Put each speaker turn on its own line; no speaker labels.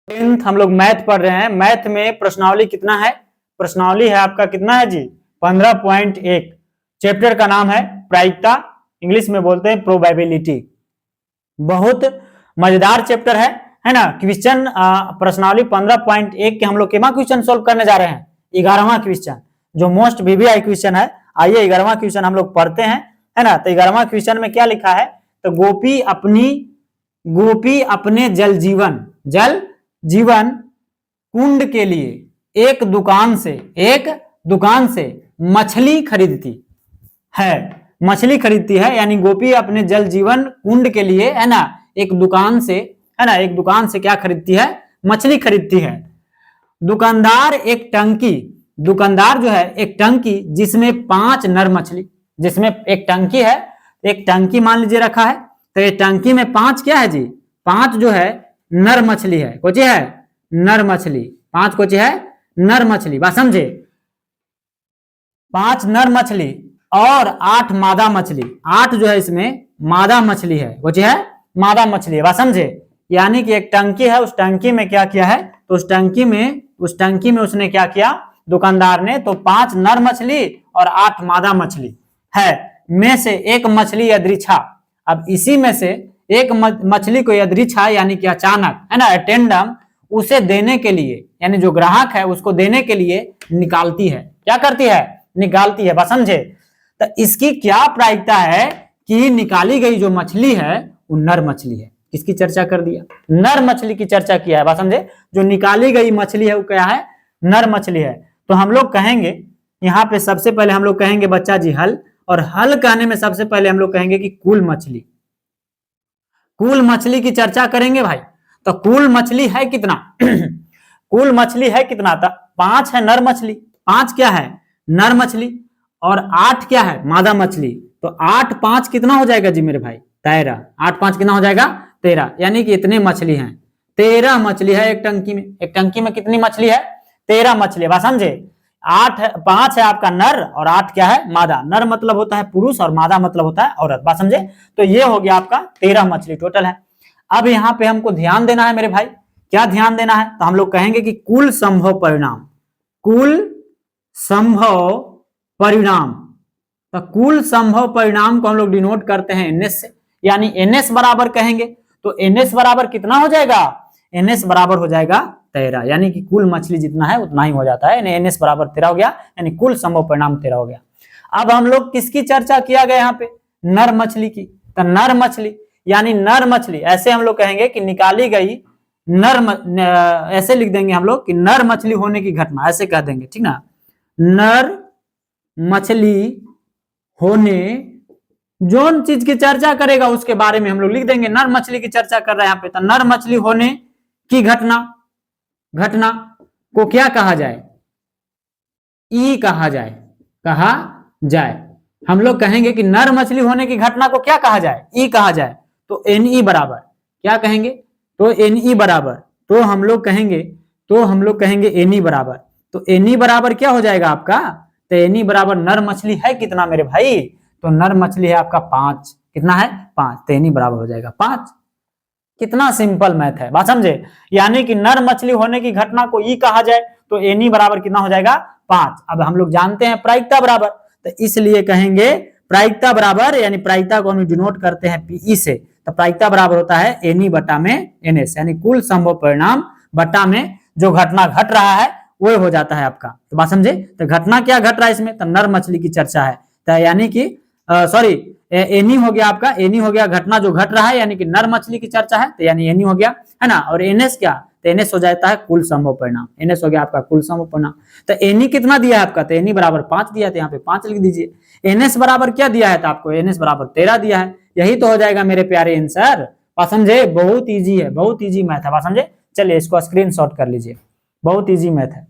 Tenth हम लोग math पढ़ रहे हैं। मैथ में प्रश्नावली कितना है? प्रश्नावली है आपका कितना है जी? 15.1। चैप्टर का नाम है प्रायिकता, इंग्लिश में बोलते हैं प्रोबेबिलिटी। बहुत मजेदार चैप्टर है ना। क्वेश्चन प्रश्नावली 15.1 के हम लोग केमा क्वेश्चन सोल्व करने जा रहे हैं? 11वां क्वेश्चन, जो मोस्ट वीवीआई क्वेश्चन है। आइए 11वां क्वेश्चन हम लोग पढ़ते हैं, है ना। तो 11वां क्वेश्चन में क्या लिखा है? तो गोपी अपने जल जीवन कुंड के लिए एक दुकान से मछली खरीदती है। यानी गोपी अपने जल जीवन कुंड के लिए, है ना, एक दुकान से क्या खरीदती है? मछली खरीदती है। दुकानदार जो है एक टंकी जिसमें 5 नर मछली, जिसमें एक टंकी है, एक टंकी मान लीजिए रखा है। तो ये टंकी में 5 क्या है जी? 5 जो है नर मछली है। कोची है? नर मछली। 5 कोची है? नर मछली। बात समझे? 5 नर मछली और 8 मादा मछली। 8 जो है इसमें मादा मछली है। कोची है? मादा मछली है। बात समझे? यानी कि एक टंकी है, उस टंकी में क्या किया है? तो उस टंकी में उसने क्या किया दुकानदार ने? तो 5 नर मछली और 8 मादा मछली है, में से एक मछली यदृच्छा। अब इसी में से एक मछली को यदृच्छा यानी कि अचानक, है ना, अटेंडम, उसे देने के लिए, यानी जो ग्राहक है उसको देने के लिए निकालती है। क्या करती है? निकालती है। बस समझे? तो इसकी क्या प्रायिकता है कि निकाली गई जो मछली है वो नर मछली है। किसकी चर्चा कर दिया? नर मछली की चर्चा किया है। बात समझे? जो निकाली गई मछली है वो क्या है? नर मछली है। तो हम लोग कहेंगे यहाँ पे सबसे पहले हम लोग कहेंगे बच्चा जी हल, और हल कहने में सबसे पहले हम लोग कहेंगे कि कुल मछली की चर्चा करेंगे भाई। तो कुल मछली है कितना? कुल मछली है कितना? तो 5 है नर मछली। 5 क्या है? नर मछली। और 8 क्या है? मादा मछली। तो 8 5 कितना हो जाएगा जी मेरे भाई? 13। 8 5 कितना हो जाएगा? 13। यानी कि इतने मछली हैं। 13 मछली है एक टंकी में। एक टंकी में कितनी मछली है? 13 मछली। बात समझे? 5 है आपका नर और 8 क्या है? मादा। नर मतलब होता है पुरुष और मादा मतलब होता है औरत। बात समझे? तो ये हो गया आपका 13 मछली टोटल है। अब यहाँ पे हमको ध्यान देना है मेरे भाई। क्या ध्यान देना है? तो हम लोग कहेंगे कि कुल संभव परिणाम। तो कुल संभव परिणाम को हम लोग डिनोट करते हैं NS से, यानी NS बराबर कहेंगे। तो NS बराबर कितना हो जाएगा? NS बराबर हो जाएगा 13, यानी कि कुल मछली जितना है उतना ही हो जाता है। NS बराबर 13 हो गया, यानी कुल संभव परिणाम 13 हो गया। अब हम लोग किसकी चर्चा किया गया यहाँ पे? नर मछली की। तो नर मछली यानी नर मछली, ऐसे हम लोग कहेंगे कि निकाली गई ऐसे लिख देंगे हम लोग कि नर मछली होने की घटना, ऐसे कह देंगे, ठीक ना। नर मछली होने, जोन चीज की चर्चा करेगा उसके बारे में हम लोग लिख देंगे। नर मछली की चर्चा कर रहे हैं यहाँ पे, तो नर मछली होने की घटना को क्या कहा जाए? ई कहा जाए। हम लोग कहेंगे कि नर मछली होने की घटना को क्या कहा जाए? ई कहा जाए। तो NE बराबर क्या कहेंगे? तो NE बराबर, तो हम लोग कहेंगे NE बराबर, तो NE बराबर क्या हो जाएगा आपका? तो NE बराबर नर मछली है कितना मेरे भाई? तो नर मछली है आपका 5। कितना है? 5। तो NE बराबर हो जाएगा 5। कितना सिंपल मैथ है। बात समझे? यानी कि नर मछली होने की घटना को ई कहा जाए तो NE बराबर कितना हो जाएगा? 5। अब हम लोग जानते हैं प्रायिकता बराबर, तो इसलिए कहेंगे प्रायिकता बराबर, यानी प्रायिकता को हम डिनोट करते हैं PE से। तो प्रायिकता बराबर होता है NE बटा में NS, यानी कुल संभव परिणाम बटा में जो घटना घट रहा है वो हो जाता है आपका। तो बात समझे? तो घटना क्या घट रहा है इसमें? तो नर मछली की चर्चा है। तो यानी कि NE हो गया आपका, NE हो गया घटना जो घट रहा है, यानी कि नर मछली की चर्चा है, तो यानी NE हो गया, है ना। और NS क्या? तो NS हो जाता है कुल संभव परिणाम। NS हो गया आपका कुल संभव परिणाम। तो NE कितना दिया है आपका? तो NE बराबर 5 दिया, तो यहाँ पे 5 लिख दीजिए। NS बराबर क्या दिया है? तो आपको NS बराबर 13 दिया है। यही तो हो जाएगा मेरे प्यारे आंसर। बात समझे? बहुत ईजी है, बहुत ईजी मैथ है। बात समझे? चलिए इसको स्क्रीनशॉट कर लीजिए, बहुत ईजी मैथ है।